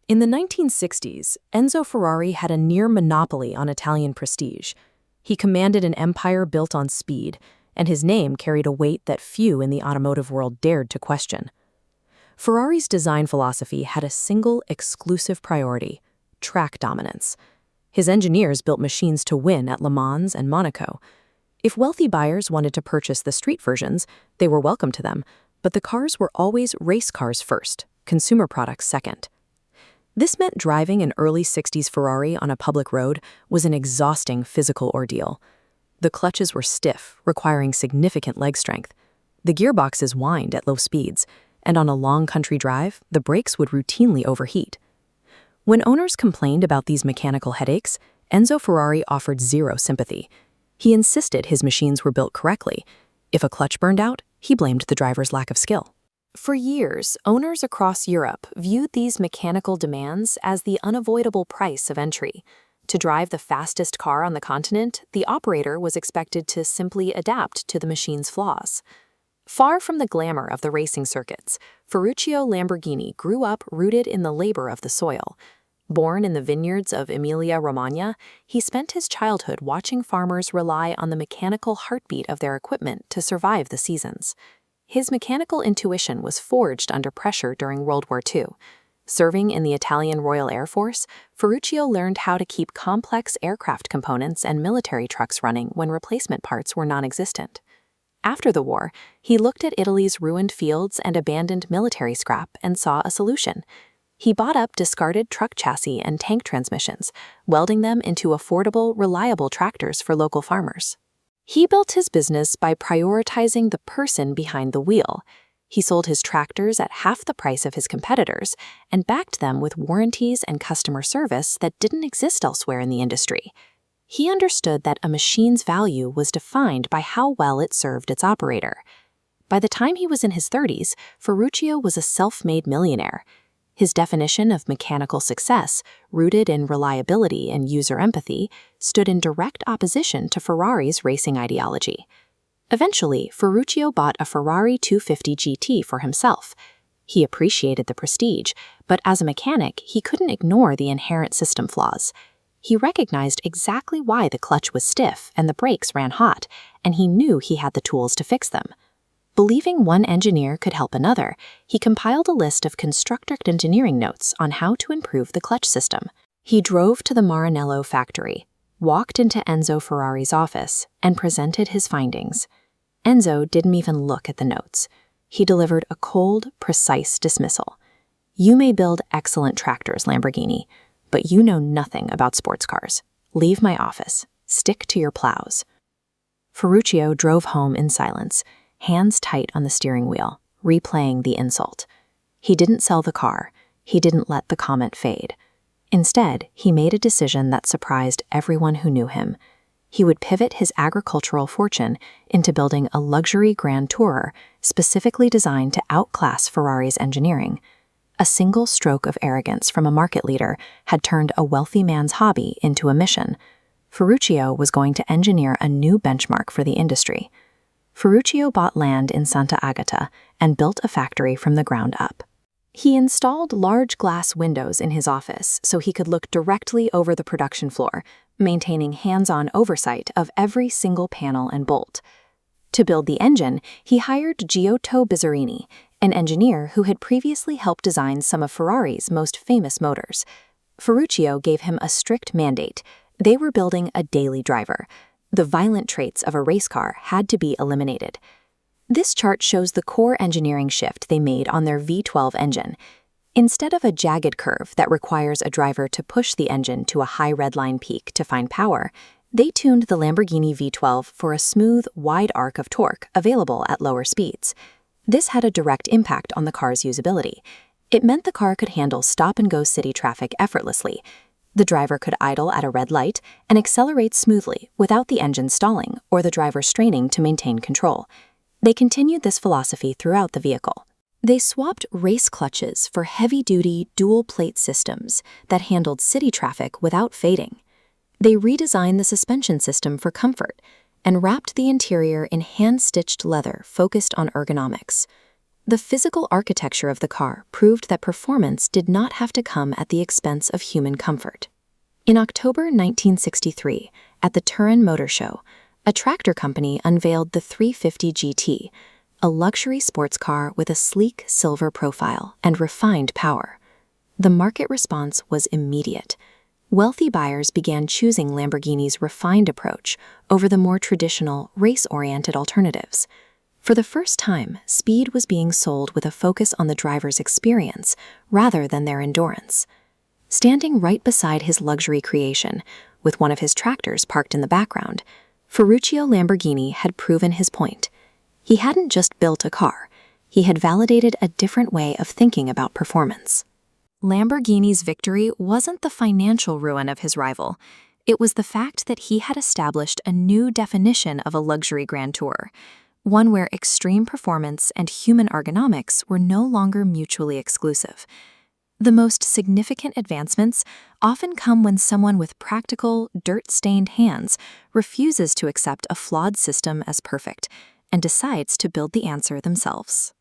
In the 1960s, Enzo Ferrari had a near monopoly on Italian prestige. He commanded an empire built on speed, and his name carried a weight that few in the automotive world dared to question. Ferrari's design philosophy had a single, exclusive priority: track dominance. His engineers built machines to win at Le Mans and Monaco. If wealthy buyers wanted to purchase the street versions, they were welcome to them, but the cars were always race cars first, consumer products second. This meant driving an early 60s Ferrari on a public road was an exhausting physical ordeal. The clutches were stiff, requiring significant leg strength. The gearboxes whined at low speeds, and on a long country drive, the brakes would routinely overheat. When owners complained about these mechanical headaches, Enzo Ferrari offered zero sympathy. He insisted his machines were built correctly. If a clutch burned out, he blamed the driver's lack of skill. For years, owners across Europe viewed these mechanical demands as the unavoidable price of entry. To drive the fastest car on the continent, the operator was expected to simply adapt to the machine's flaws. Far from the glamour of the racing circuits, Ferruccio Lamborghini grew up rooted in the labor of the soil. Born in the vineyards of Emilia-Romagna, he spent his childhood watching farmers rely on the mechanical heartbeat of their equipment to survive the seasons. His mechanical intuition was forged under pressure during World War II. Serving in the Italian Royal Air Force, Ferruccio learned how to keep complex aircraft components and military trucks running when replacement parts were non-existent. After the war, he looked at Italy's ruined fields and abandoned military scrap and saw a solution. He bought up discarded truck chassis and tank transmissions, welding them into affordable, reliable tractors for local farmers. He built his business by prioritizing the person behind the wheel. He sold his tractors at half the price of his competitors and backed them with warranties and customer service that didn't exist elsewhere in the industry. He understood that a machine's value was defined by how well it served its operator. By the time he was in his 30s, Ferruccio was a self-made millionaire. His definition of mechanical success, rooted in reliability and user empathy, stood in direct opposition to Ferrari's racing ideology. Eventually, Ferruccio bought a Ferrari 250 GT for himself. He appreciated the prestige, but as a mechanic, he couldn't ignore the inherent system flaws. He recognized exactly why the clutch was stiff and the brakes ran hot, and he knew he had the tools to fix them. Believing one engineer could help another, he compiled a list of constructor engineering notes on how to improve the clutch system. He drove to the Maranello factory, walked into Enzo Ferrari's office, and presented his findings. Enzo didn't even look at the notes. He delivered a cold, precise dismissal. "You may build excellent tractors, Lamborghini, but you know nothing about sports cars. Leave my office. Stick to your plows." Ferruccio drove home in silence, hands tight on the steering wheel, replaying the insult. He didn't sell the car. He didn't let the comment fade. Instead, he made a decision that surprised everyone who knew him. He would pivot his agricultural fortune into building a luxury Grand Tourer specifically designed to outclass Ferrari's engineering. A single stroke of arrogance from a market leader had turned a wealthy man's hobby into a mission. Ferruccio was going to engineer a new benchmark for the industry. Ferruccio bought land in Santa Agata and built a factory from the ground up. He installed large glass windows in his office so he could look directly over the production floor, maintaining hands-on oversight of every single panel and bolt. To build the engine, he hired Giotto Bizzarini, an engineer who had previously helped design some of Ferrari's most famous motors. Ferruccio gave him a strict mandate. They were building a daily driver. The violent traits of a race car had to be eliminated. This chart shows the core engineering shift they made on their V12 engine. Instead of a jagged curve that requires a driver to push the engine to a high redline peak to find power, they tuned the Lamborghini V12 for a smooth, wide arc of torque available at lower speeds. This had a direct impact on the car's usability. It meant the car could handle stop-and-go city traffic effortlessly. The driver could idle at a red light and accelerate smoothly without the engine stalling or the driver straining to maintain control. They continued this philosophy throughout the vehicle. They swapped race clutches for heavy-duty dual-plate systems that handled city traffic without fading. They redesigned the suspension system for comfort and wrapped the interior in hand-stitched leather focused on ergonomics. The physical architecture of the car proved that performance did not have to come at the expense of human comfort. In October 1963, at the Turin Motor Show, a tractor company unveiled the 350 GT, a luxury sports car with a sleek silver profile and refined power. The market response was immediate. Wealthy buyers began choosing Lamborghini's refined approach over the more traditional, race-oriented alternatives. For the first time, speed was being sold with a focus on the driver's experience rather than their endurance. Standing right beside his luxury creation, with one of his tractors parked in the background, Ferruccio Lamborghini had proven his point. He hadn't just built a car, he had validated a different way of thinking about performance. Lamborghini's victory wasn't the financial ruin of his rival. It was the fact that he had established a new definition of a luxury grand tour, one where extreme performance and human ergonomics were no longer mutually exclusive. The most significant advancements often come when someone with practical, dirt-stained hands refuses to accept a flawed system as perfect and decides to build the answer themselves.